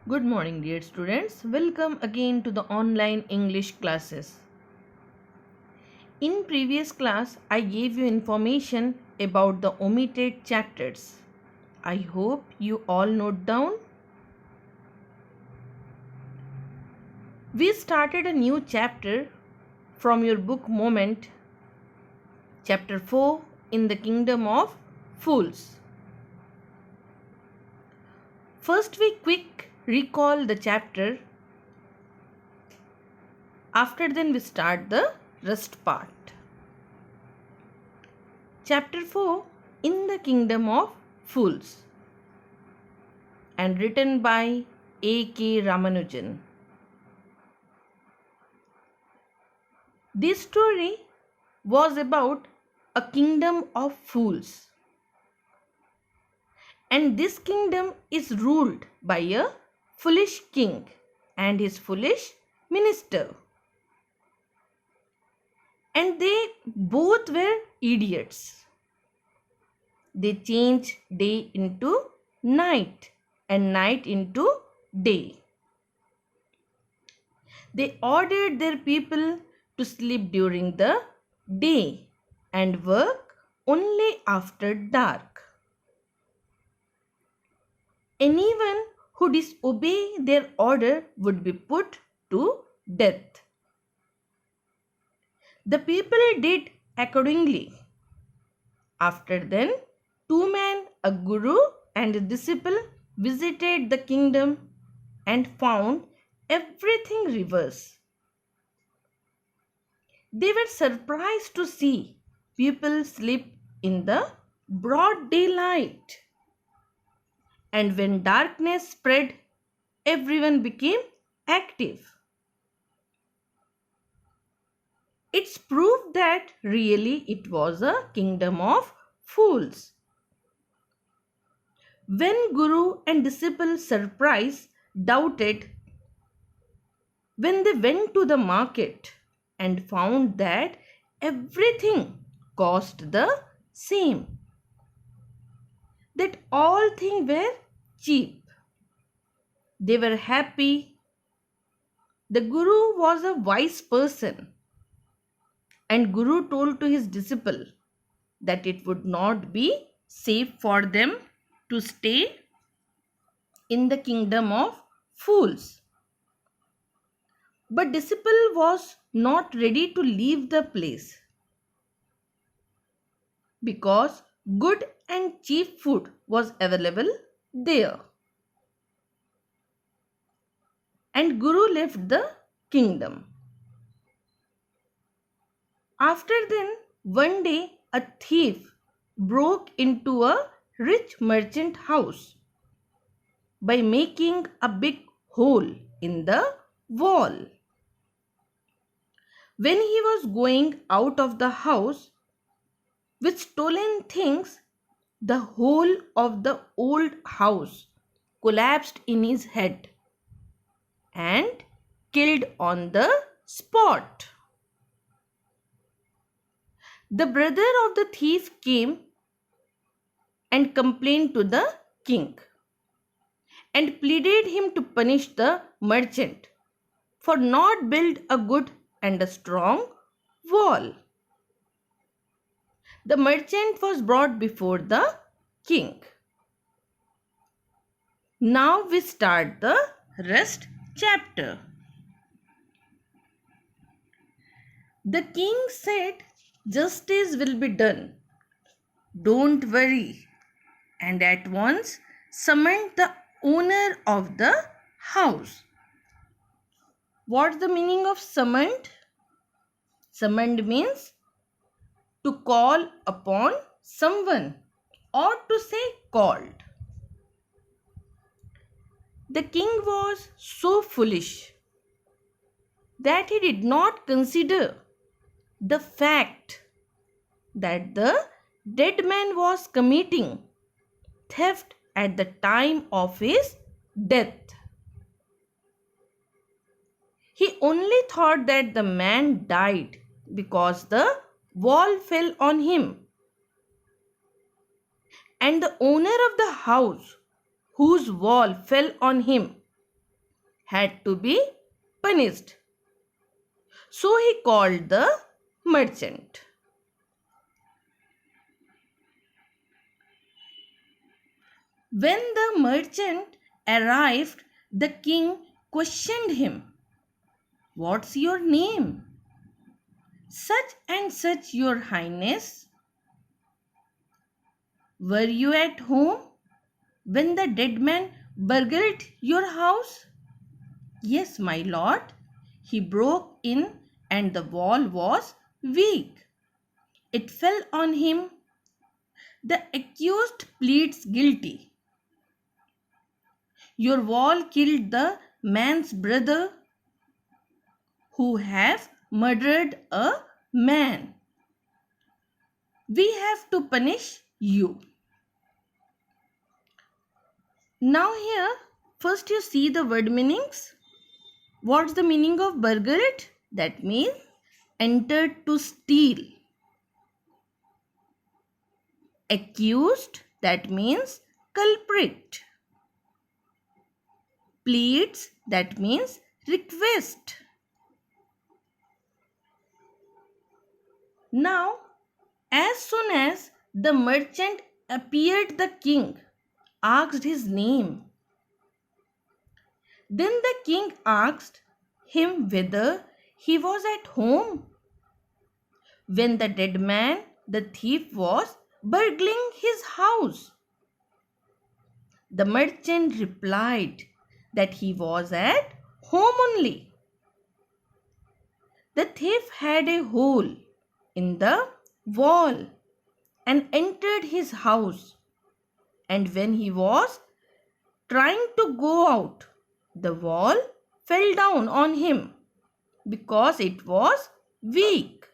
Good morning, dear students. Welcome again to the online English classes. In previous class, I gave you information about the omitted chapters. I hope you all note down. We started a new chapter from your book Moment, chapter 4 in the Kingdom of Fools. First, we quick recall the chapter. After then, we start the rest part. Chapter 4 in the Kingdom of Fools and written by A.K. Ramanujan. This story was about a kingdom of fools, and this kingdom is ruled by a foolish king and his foolish minister, and they both were idiots. They changed day into night and night into day. They ordered their people to sleep during the day and work only after dark. Anyone who disobey their order would be put to death. The people did accordingly. After then, two men, a guru and a disciple, visited the kingdom and found everything reverse. They were surprised to see people sleep in the broad daylight. And when darkness spread, everyone became active. It's proof that really it was a kingdom of fools. When Guru and disciple surprised, doubted, when they went to the market and found that everything cost the same, that all things were cheap. They were happy. The Guru was a wise person, and Guru told to his disciple that it would not be safe for them to stay in the kingdom of fools. But disciple was not ready to leave the place because good and cheap food was available there. And Guru left the kingdom. After then, one day a thief broke into a rich merchant house by making a big hole in the wall. When he was going out of the house with stolen things, the whole of the old house collapsed in his head and killed on the spot. The brother of the thief came and complained to the king and pleaded him to punish the merchant for not build a good and a strong wall. The merchant was brought before the king. Now we start the rest chapter. The king said, "Justice will be done. Don't worry." And at once summoned the owner of the house. What's the meaning of summoned? Summoned means to call upon someone or to say called. The king was so foolish that he did not consider the fact that the dead man was committing theft at the time of his death. He only thought that the man died because the wall fell on him. And the owner of the house, whose wall fell on him, had to be punished. So he called the merchant. When the merchant arrived, the king questioned him, "What's your name?" "Such and such, your highness." "Were you at home when the dead man burgled your house?" "Yes, my lord. He broke in and the wall was weak. It fell on him." The accused pleads guilty. "Your wall killed the man's brother who have murdered a man. We have to punish you." Now here, first you see the word meanings. What's the meaning of burgled? That means entered to steal. Accused, that means culprit. Pleads, that means request. Now, as soon as the merchant appeared, the king asked his name. Then the king asked him whether he was at home when the dead man, the thief, was burgling his house. The merchant replied that he was at home only. The thief had a hole in the wall and entered his house, and when he was trying to go out, the wall fell down on him because it was weak.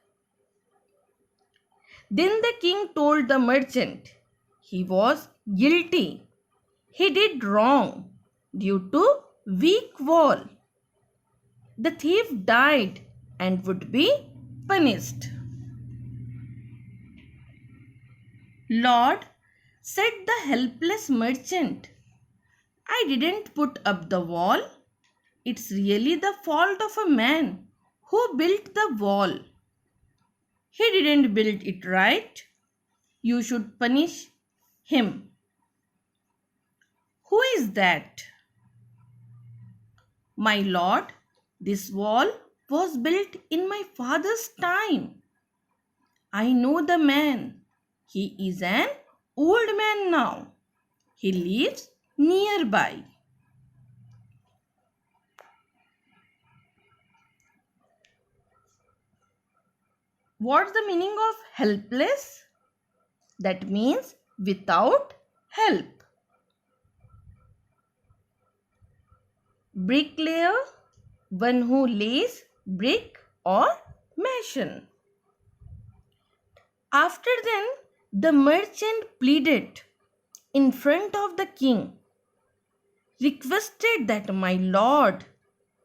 Then the king told the merchant he was guilty. He did wrong due to weak wall. The thief died and would be punished. "Lord," said the helpless merchant, "I didn't put up the wall. It's really the fault of a man who built the wall. He didn't build it right. You should punish him." "Who is that?" "My lord, this wall was built in my father's time. I know the man. He is an old man now. He lives nearby." What's the meaning of helpless? That means without help. Bricklayer, one who lays brick or mason. After then, the merchant pleaded in front of the king, requested that, "My lord,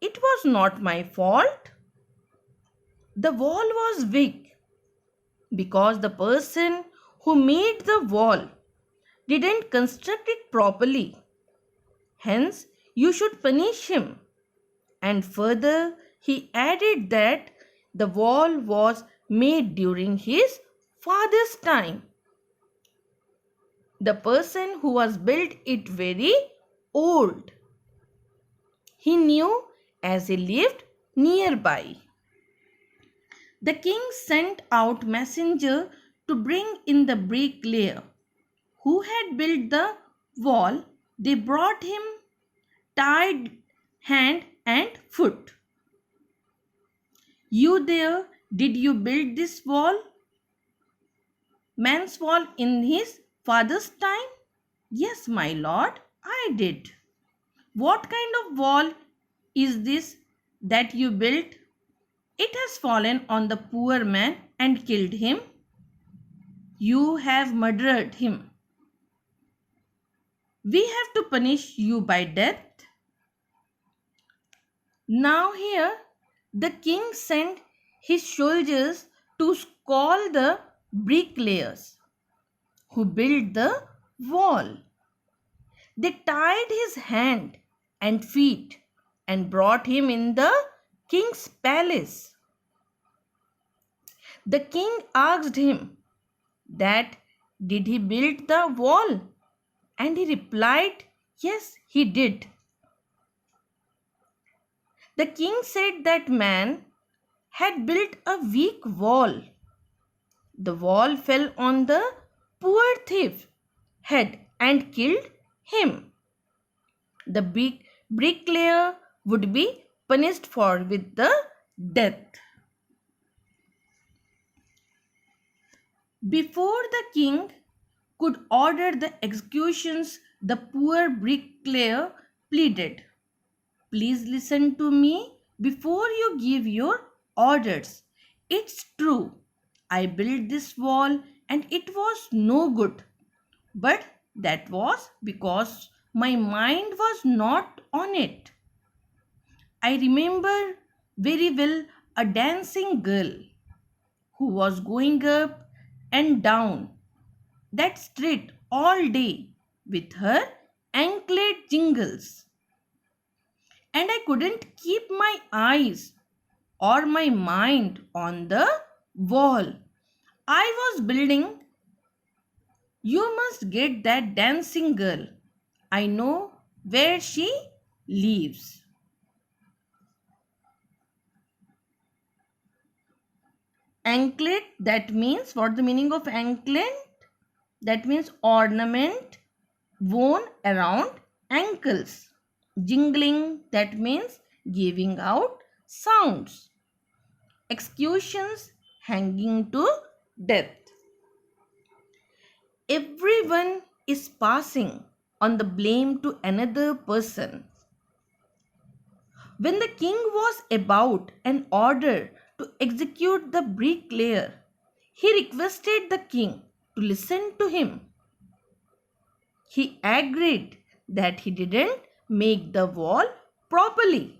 it was not my fault. The wall was weak because the person who made the wall didn't construct it properly. Hence, you should punish him." And further, he added that the wall was made during his father's time. The person who was built it very old. He knew as he lived nearby. The king sent out messenger to bring in the bricklayer who had built the wall. They brought him tied hand and foot. "You there, did you build this wall? Man's wall in his father's time?" "Yes, my lord, I did." "What kind of wall is this that you built?" "It has fallen on the poor man and killed him." "You have murdered him. We have to punish you by death." Now here the king sent his soldiers to call the bricklayers who built the wall. They tied his hand and feet and brought him in the king's palace. The king asked him that did he build the wall? And he replied, yes, he did. The king said that man had built a weak wall. The wall fell on the poor thief's head and killed him. The big bricklayer would be punished for with the death. Before the king could order the executions, the poor bricklayer pleaded, please listen to me before you give your orders. It's true, I built this wall and it was no good. But that was because my mind was not on it. I remember very well a dancing girl who was going up and down that street all day with her anklet jingles. And I couldn't keep my eyes or my mind on the wall I was building. You must get that dancing girl. I know where she lives. Anklet, that means, what the meaning of anklet? That means ornament worn around ankles. Jingling, that means giving out sounds. Executions, hanging to death. Everyone is passing on the blame to another person. When the king was about an order to execute the bricklayer, he requested the king to listen to him. He agreed that he didn't make the wall properly.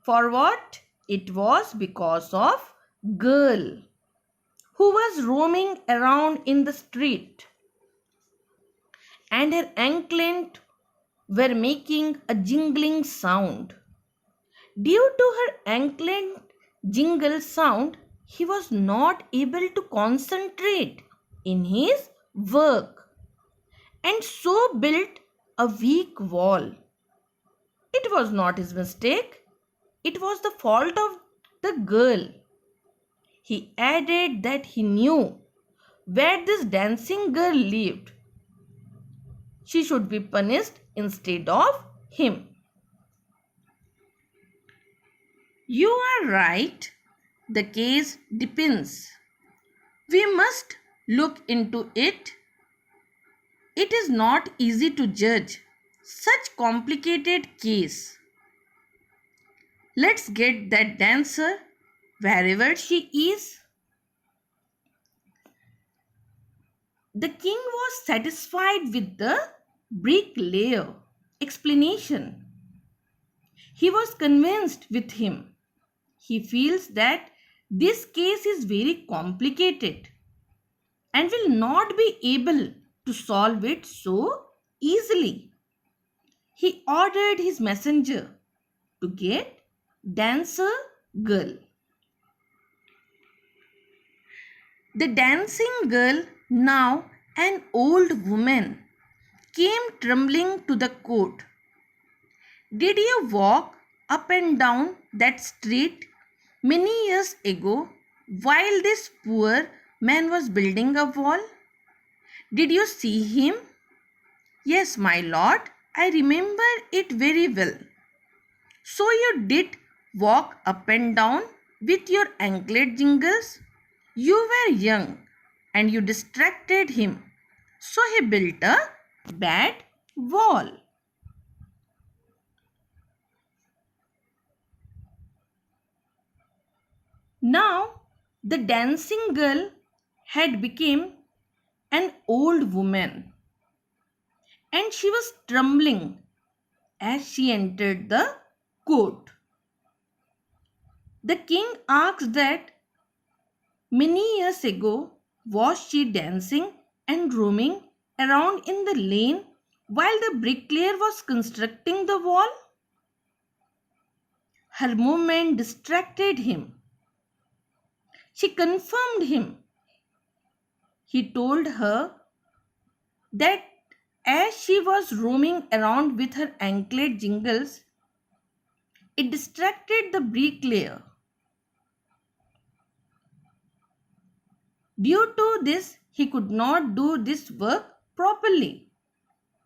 For what? It was because of girl who was roaming around in the street, and her anklet were making a jingling sound. Due to her anklet jingle sound, he was not able to concentrate in his work and so built a weak wall. It was not his mistake. It was the fault of the girl. He added that he knew where this dancing girl lived. She should be punished instead of him. You are right. The case depends. We must look into it. It is not easy to judge such complicated case. Let's get that dancer wherever she is. The king was satisfied with the bricklayer explanation. He was convinced with him. He feels that this case is very complicated and will not be able to solve it so easily. He ordered his messenger to get dancer girl. The dancing girl, now an old woman, came trembling to the court. Did you walk up and down that street many years ago while this poor man was building a wall? Did you see him? Yes, my lord, I remember it very well. So you did walk up and down with your anklet jingles? You were young and you distracted him. So he built a bad wall. Now the dancing girl had become an old woman and she was trembling as she entered the court. The king asked that many years ago was she dancing and roaming around in the lane While the bricklayer was constructing the wall, her movement distracted him. She confirmed him. He told her that as she was roaming around with her anklet jingles, it distracted the bricklayer. Due to this, he could not do this work properly.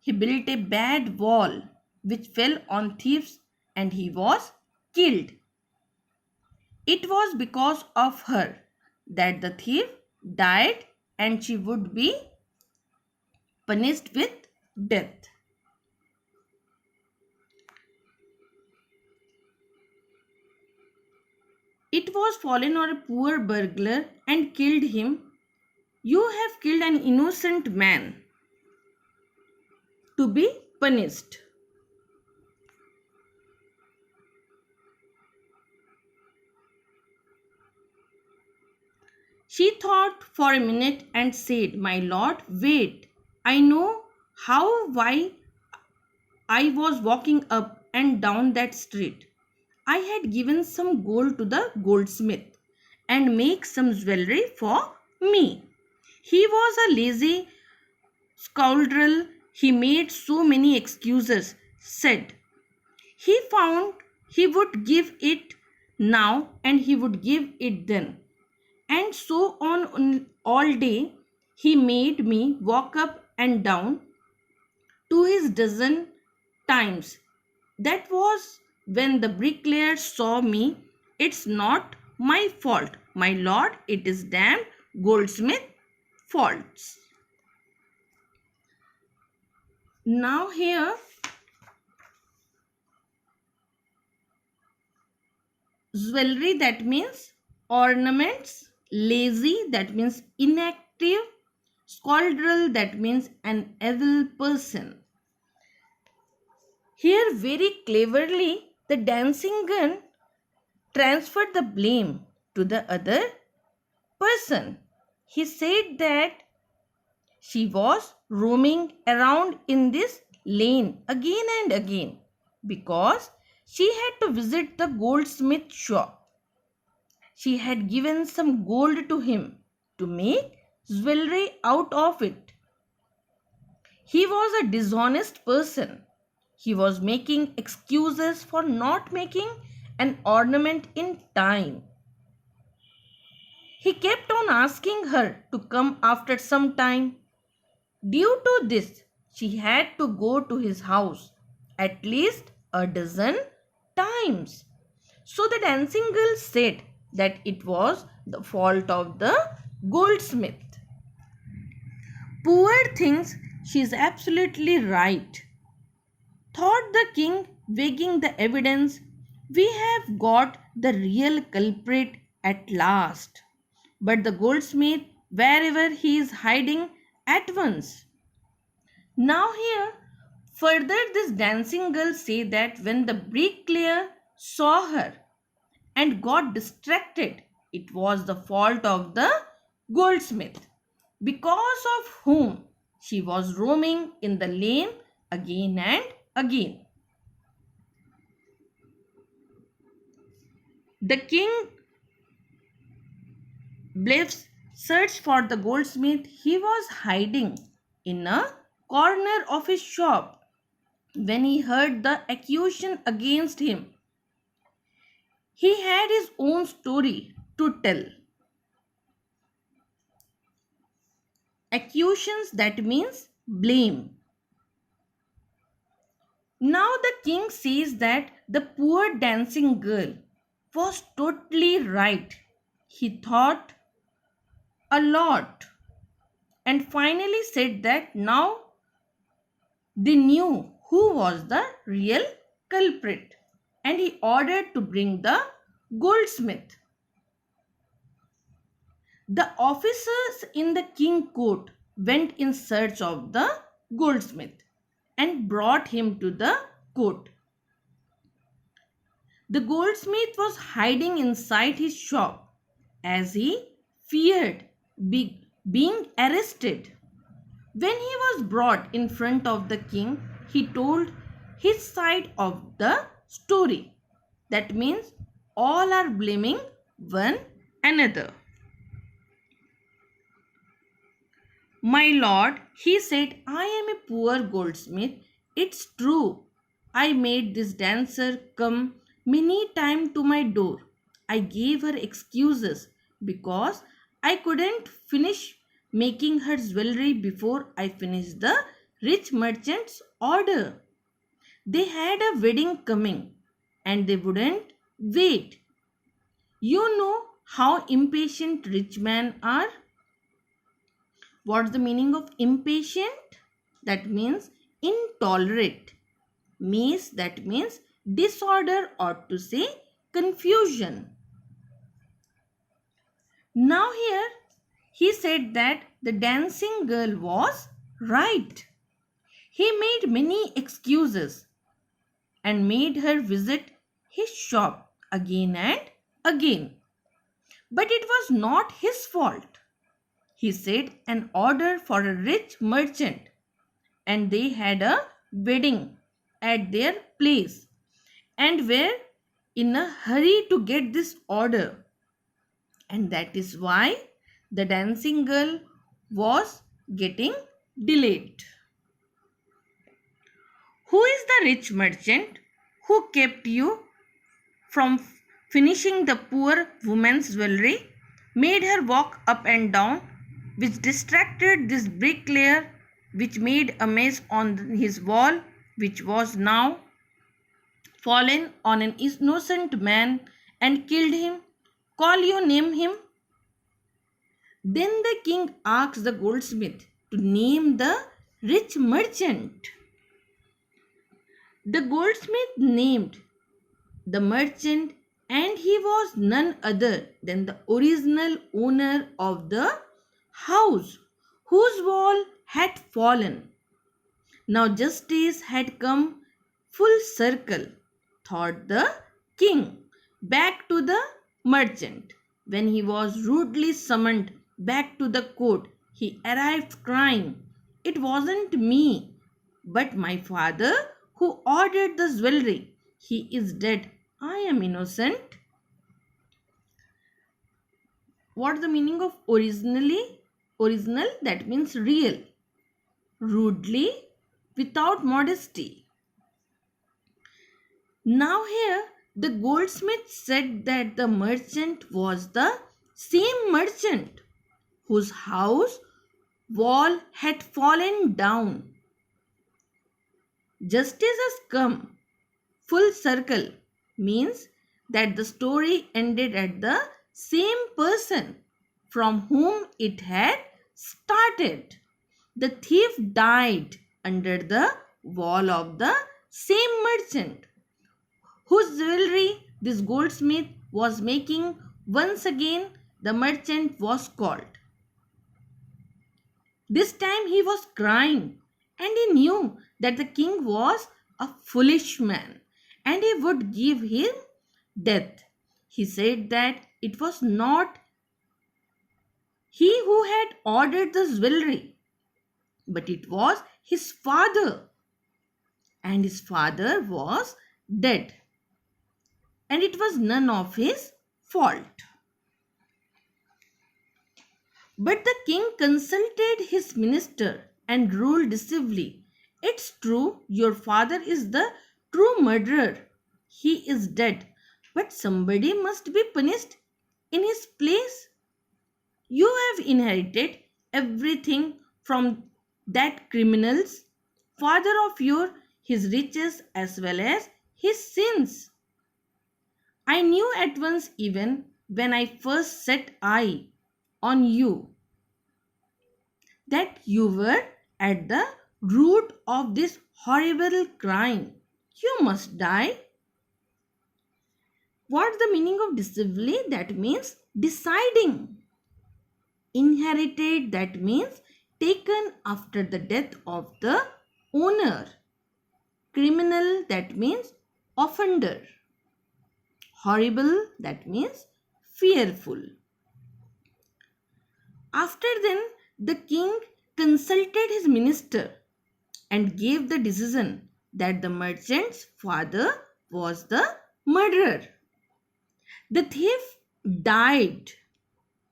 He built a bad wall which fell on thieves and he was killed. It was because of her that the thief died and she would be punished with death. It was fallen on a poor burglar and killed him. You have killed an innocent man to be punished. She thought for a minute and said, "My lord, wait. I know why I was walking up and down that street. I had given some gold to the goldsmith and make some jewelry for me. He was a lazy scoundrel. He made so many excuses, said he found he would give it now and he would give it then. And so on all day, he made me walk up and down to his dozen times. That was when the bricklayer saw me. It's not my fault, my lord, it is damn goldsmith faults." Now here, jewelry, that means ornaments, lazy, that means inactive, scoundrel, that means an evil person. Here very cleverly the dancing girl transferred the blame to the other person. He said that she was roaming around in this lane again and again because she had to visit the goldsmith shop. She had given some gold to him to make jewelry out of it. He was a dishonest person. He was making excuses for not making an ornament in time. He kept on asking her to come after some time. Due to this, she had to go to his house at least a dozen times. So the dancing girl said that it was the fault of the goldsmith. Poor things, she is absolutely right, thought the king, weighing the evidence. We have got the real culprit at last. But the goldsmith, wherever he is hiding at once. Now here, further this dancing girl say that when the bricklayer saw her and got distracted, it was the fault of the goldsmith, because of whom she was roaming in the lane again and again. The king Bliffs searched for the goldsmith. He was hiding in a corner of his shop when he heard the accusation against him. He had his own story to tell. Accusations, that means blame. Now the king says that the poor dancing girl was totally right. He thought a lot and finally said that now they knew who was the real culprit, and he ordered to bring the goldsmith. The officers in the king's court went in search of the goldsmith and brought him to the court. The goldsmith was hiding inside his shop as he feared being arrested. When he was brought in front of the king, he told his side of the story. That means all are blaming one another. My lord, he said, I am a poor goldsmith. It's true. I made this dancer come many times to my door. I gave her excuses because I couldn't finish making her jewelry before I finished the rich merchant's order. They had a wedding coming and they wouldn't wait. You know how impatient rich men are? What's the meaning of impatient? That means intolerant. Maze, that means disorder or to say confusion. Now here he said that the dancing girl was right. He made many excuses and made her visit his shop again and again. But it was not his fault. He said an order for a rich merchant and they had a wedding at their place and were in a hurry to get this order, and that is why the dancing girl was getting delayed. Who is the rich merchant who kept you from finishing the poor woman's jewelry, made her walk up and down, which distracted this bricklayer, which made a mess on his wall, which was now fallen on an innocent man and killed him? Call you name him? Then the king asked the goldsmith to name the rich merchant. The goldsmith named the merchant, and he was none other than the original owner of the house whose wall had fallen. Now justice had come full circle, thought the king, back to the merchant. When he was rudely summoned back to the court, he arrived crying, it wasn't me, but my father who ordered the jewelry. He is dead. I am innocent. What's the meaning of originally? Original, that means real. Rudely, without modesty. Now here the goldsmith said that the merchant was the same merchant whose house wall had fallen down. Justice has come full circle means that the story ended at the same person from whom it had started. The thief died under the wall of the same merchant whose jewelry this goldsmith was making. Once again the merchant was called. This time he was crying, and he knew that the king was a foolish man and he would give him death. He said that it was not he who had ordered the jewelry, but it was his father, and his father was dead, and it was none of his fault. But the king consulted his minister and ruled decisively. It's true, your father is the true murderer. He is dead, but somebody must be punished in his place. You have inherited everything from that criminal's father of your his riches as well as his sins. I knew at once, even when I first set eye on you, that you were at the root of this horrible crime. You must die. What's the meaning of decisively? That means deciding. Inherited, that means taken after the death of the owner. Criminal, that means offender. Horrible, that means fearful. After then, the king consulted his minister and gave the decision that the merchant's father was the murderer. The thief died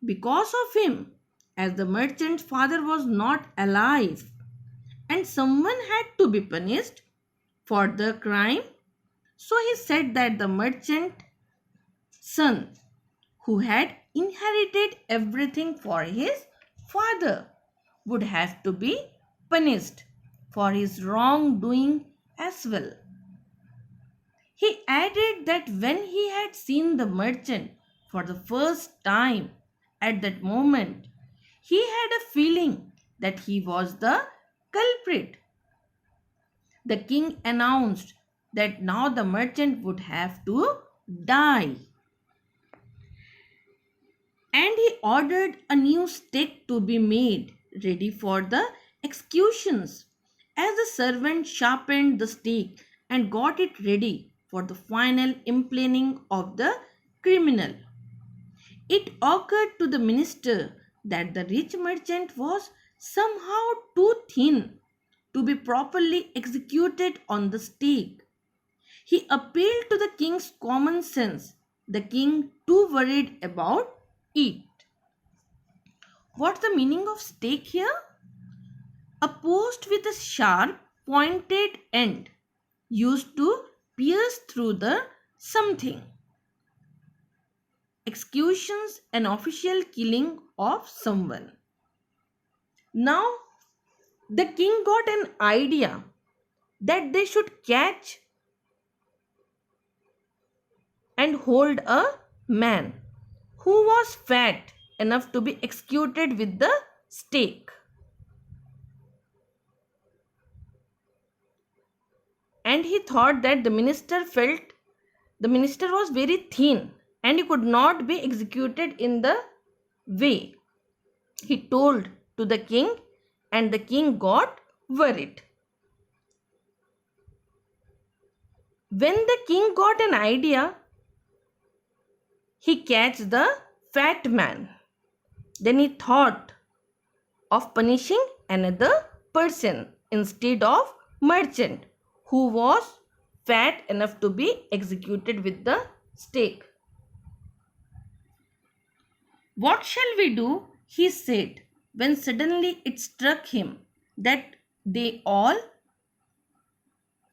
because of him, as the merchant's father was not alive and someone had to be punished for the crime. So he said that the merchant's son, who had inherited everything for his father, would have to be punished for his wrongdoing as well. He added that when he had seen the merchant for the first time at that moment, he had a feeling that he was the culprit. The king announced that now the merchant would have to die. And he ordered a new stake to be made ready for the executions. As the servant sharpened the stake and got it ready for the final impaling of the criminal, it occurred to the minister that the rich merchant was somehow too thin to be properly executed on the stake. He appealed to the king's common sense, the king too worried about it. What's the meaning of stake here? A post with a sharp pointed end used to pierce through the something. Executions, an official killing of someone. Now the king got an idea that they should catch and hold a man who was fat enough to be executed with the stake. And he thought that the minister was very thin and he could not be executed in the way. He told to the king and the king got worried. When the king got an idea, he catch the fat man. Then he thought of punishing another person instead of merchant who was fat enough to be executed with the stake. What shall we do? He said, when suddenly it struck him that they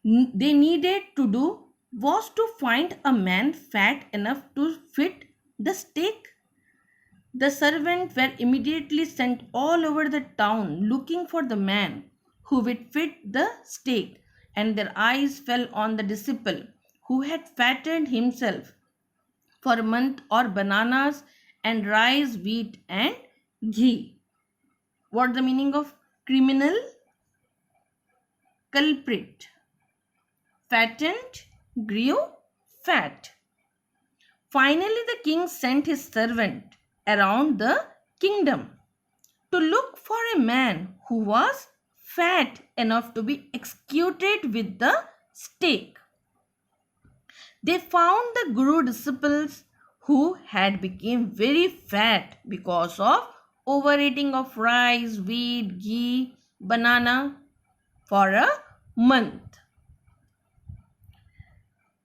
needed to do was to find a man fat enough to fit the stake. The servants were immediately sent all over the town looking for the man who would fit the stake, and their eyes fell on the disciple who had fattened himself for a month on bananas and rice, wheat, and ghee. What the meaning of criminal? Culprit. Fattened, grew fat. Finally, the king sent his servant around the kingdom to look for a man who was fat enough to be executed with the stake. They found the Guru disciples who had become very fat because of overeating of rice, wheat, ghee, banana for a month.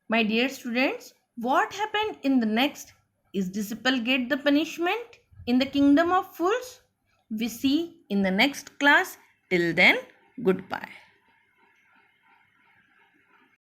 My dear students, what happened in the next? Is disciple get the punishment in the kingdom of fools? We see in the next class. Till then, goodbye.